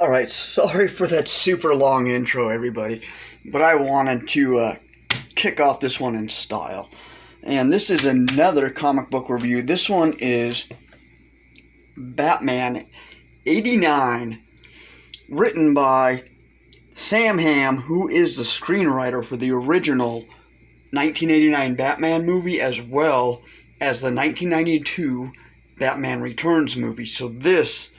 Alright, sorry for that super long intro, everybody, but I wanted to kick off this one in style. And this is another comic book review. This one is Batman 89, written by Sam Hamm, who is the screenwriter for the original 1989 Batman movie, as well as the 1992 Batman Returns movie. So this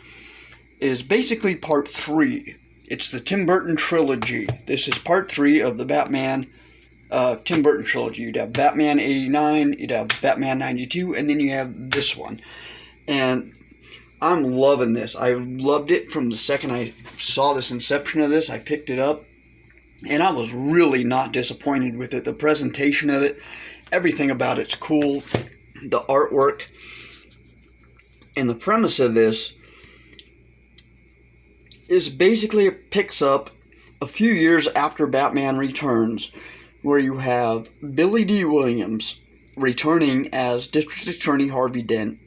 is basically part 3. It's the Tim Burton trilogy. This is part 3 of the Batman Tim Burton trilogy. You'd have Batman 89, you'd have Batman 92, and then you have this one. And I'm loving this. I loved it from the second I saw this inception of this. I picked it up, and I was really not disappointed with it. The presentation of it, everything about it's cool. The artwork. And the premise of this is basically it picks up a few years after Batman Returns, where you have Billy Dee Williams returning as District Attorney Harvey Dent.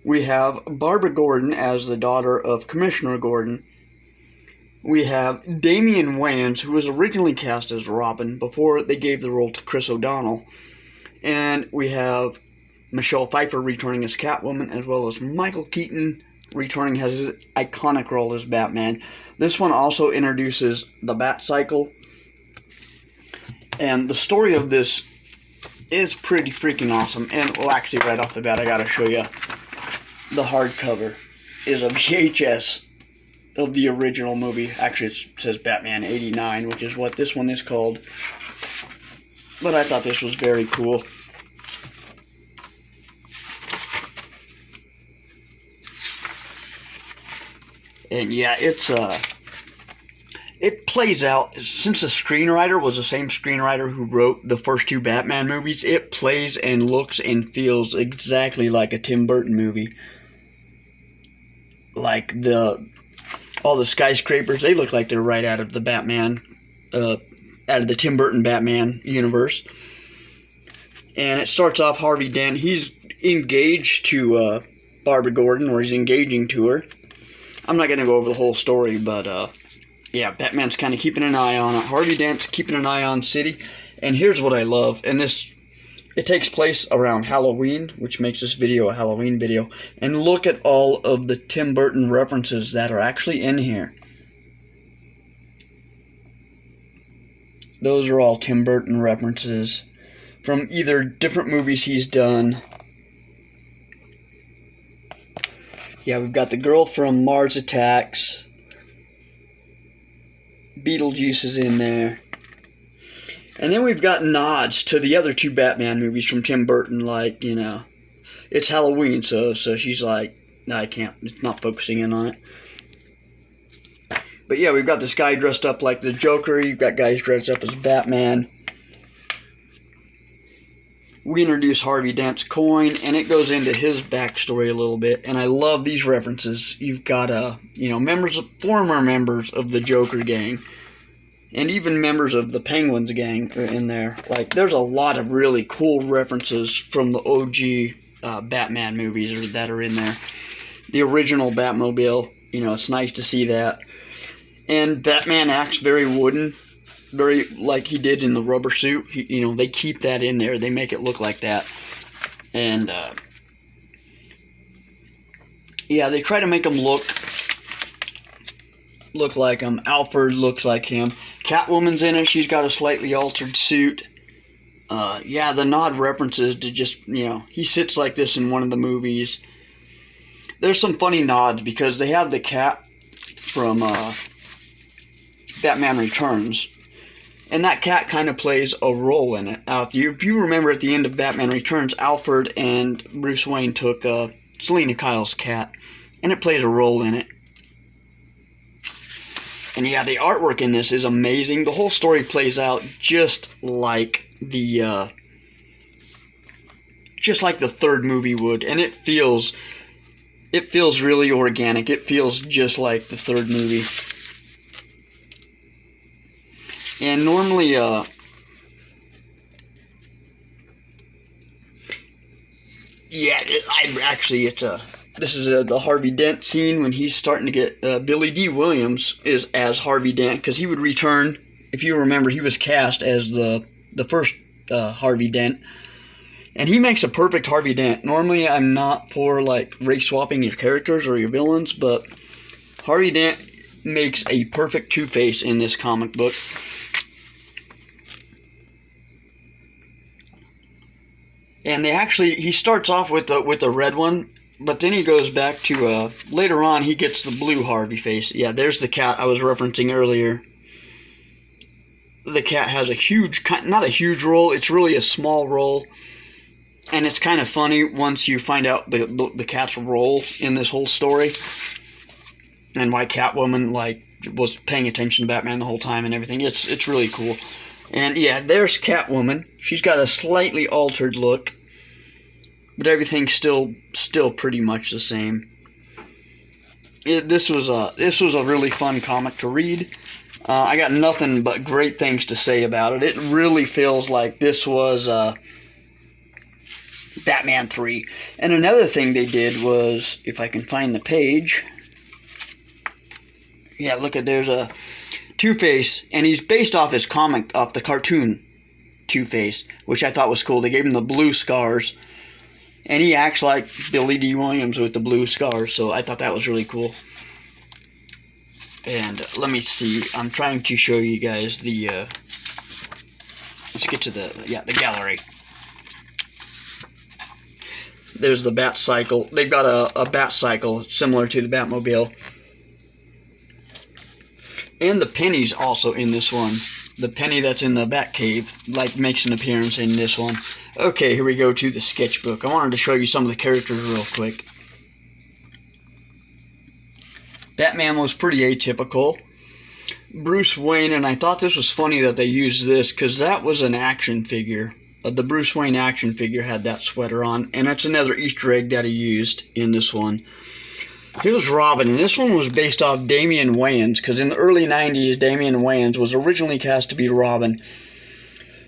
We have Barbara Gordon as the daughter of Commissioner Gordon. We have Damian Wayans, who was originally cast as Robin before they gave the role to Chris O'Donnell. And we have Michelle Pfeiffer returning as Catwoman, as well as Michael Keaton returning as his iconic role as Batman. This one also introduces the Bat Cycle. And the story of this is pretty freaking awesome. And, well, actually, right off the bat, I gotta show you. The hardcover is a VHS of the original movie. Actually, it says Batman 89, which is what this one is called. But I thought this was very cool. And yeah, it plays out, since the screenwriter was the same screenwriter who wrote the first 2 Batman movies, it plays and looks and feels exactly like a Tim Burton movie. Like all the skyscrapers, they look like they're right out of the Batman, out of the Tim Burton Batman universe. And it starts off Harvey Dent, he's engaged to Barbara Gordon, or he's engaging to her. I'm not going to go over the whole story, but yeah, Batman's kind of keeping an eye on it. Harvey Dent's keeping an eye on City. And here's what I love, and it takes place around Halloween, which makes this video a Halloween video. And look at all of the Tim Burton references that are actually in here. Those are all Tim Burton references from either different movies he's done. Yeah, we've got the girl from Mars Attacks. Beetlejuice is in there. And then we've got nods to the other 2 Batman movies from Tim Burton, like, you know, it's Halloween, so she's like, no, I can't. It's not focusing in on it. But yeah, we've got this guy dressed up like the Joker. You've got guys dressed up as Batman. We introduce Harvey Dent's coin, and it goes into his backstory a little bit. And I love these references. You've got former members of the Joker gang, and even members of the Penguins gang are in there. Like, there's a lot of really cool references from the OG Batman movies that are in there. The original Batmobile, it's nice to see that. And Batman acts very wooden, very like he did in the rubber suit. They keep that in there. They make it look like that. And, yeah, they try to make him look like him. Alfred looks like him. Catwoman's in it. She's got a slightly altered suit. Yeah, the nod references to just, he sits like this in one of the movies. There's some funny nods because they have the cat from Batman Returns, and that cat kind of plays a role in it. If you remember at the end of Batman Returns, Alfred and Bruce Wayne took Selina Kyle's cat, and it plays a role in it. And yeah, the artwork in this is amazing. The whole story plays out just like the third movie would, and it feels really organic. It feels just like the third movie. And normally, this is the Harvey Dent scene when he's starting to get, Billy D. Williams is as Harvey Dent, because he would return, if you remember, he was cast as the first Harvey Dent. And he makes a perfect Harvey Dent. Normally, I'm not for, race swapping your characters or your villains, but Harvey Dent makes a perfect Two-Face in this comic book. And he starts off with the red one, but then he goes back to, later on, he gets the blue Harvey face. Yeah, there's the cat I was referencing earlier. The cat has not a huge role, it's really a small role. And it's kind of funny once you find out the cat's role in this whole story. And why Catwoman, was paying attention to Batman the whole time and everything. It's really cool. And yeah, there's Catwoman. She's got a slightly altered look, but everything's still pretty much the same. This was a really fun comic to read. I got nothing but great things to say about it. It really feels like this was Batman 3. And another thing they did was, if I can find the page, yeah, look there's a Two-Face, and he's based off the cartoon Two-Face, which I thought was cool. They gave him the blue scars, and he acts like Billy D. Williams with the blue scars, so I thought that was really cool. And let me see, I'm trying to show you guys the, let's get to the gallery. There's the Bat Cycle. They've got a Bat Cycle similar to the Batmobile. And the Penny's also in this one. The Penny that's in the Batcave, makes an appearance in this one. Okay, here we go to the sketchbook. I wanted to show you some of the characters real quick. Batman was pretty atypical. Bruce Wayne, and I thought this was funny that they used this, because that was an action figure. The Bruce Wayne action figure had that sweater on, and that's another Easter egg that he used in this one. Here's Robin, and this one was based off Damian Wayans, because in the early 90s, Damian Wayans was originally cast to be Robin.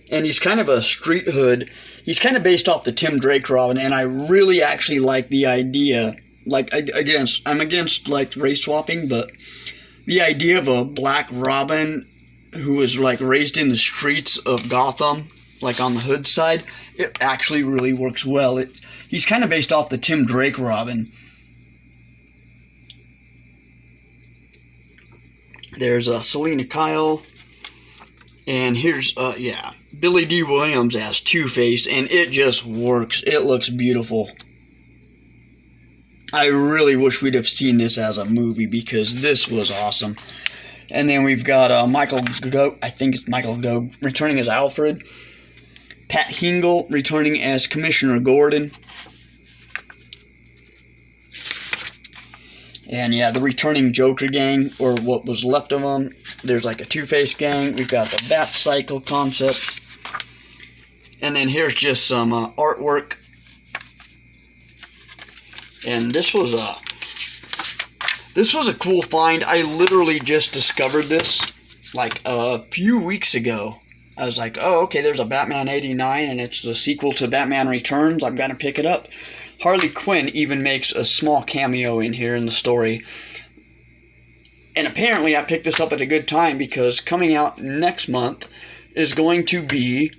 And he's kind of a street hood. He's kind of based off the Tim Drake Robin, and I really actually like the idea. I'm against race swapping, but the idea of a black Robin who was raised in the streets of Gotham, on the hood side, it actually really works well. He's kind of based off the Tim Drake Robin. There's Selina Kyle, and here's Billy D. Williams as Two-Face, and it just works. It looks beautiful. I really wish we'd have seen this as a movie, because this was awesome. And then we've got Michael Gove, I think it's Michael Gove, returning as Alfred. Pat Hingle returning as Commissioner Gordon. And yeah, the returning Joker gang, or what was left of them. There's like a Two-Face gang. We've got the Bat Cycle concept. And then here's just some artwork. And this was a cool find. I literally just discovered this like a few weeks ago. I was like, oh, okay, there's a Batman 89, and it's the sequel to Batman Returns. I'm going to pick it up. Harley Quinn even makes a small cameo in here in the story. And apparently I picked this up at a good time, because coming out next month is going to be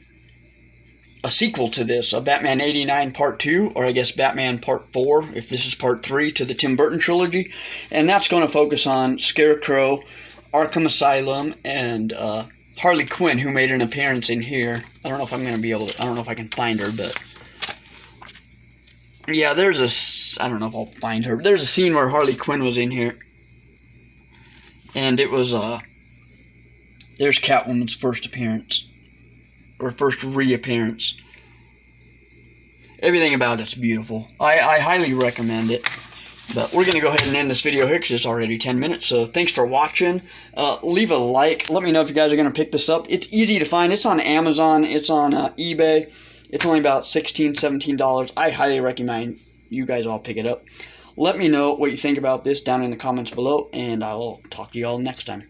a sequel to this, a Batman 89 Part 2, or I guess Batman Part 4, if this is Part 3 to the Tim Burton trilogy. And that's going to focus on Scarecrow, Arkham Asylum, and Harley Quinn, who made an appearance in here. I don't know if I'm going to be able to, I don't know if I can find her, but yeah, there's a, I don't know if I'll find her. There's a scene where Harley Quinn was in here. And it was, there's Catwoman's first appearance. Or first reappearance. Everything about it's beautiful. I highly recommend it. But we're going to go ahead and end this video here, because it's already 10 minutes. So thanks for watching. Leave a like. Let me know if you guys are going to pick this up. It's easy to find. It's on Amazon. It's on eBay. It's only about $16, $17. I highly recommend you guys all pick it up. Let me know what you think about this down in the comments below, and I will talk to you all next time.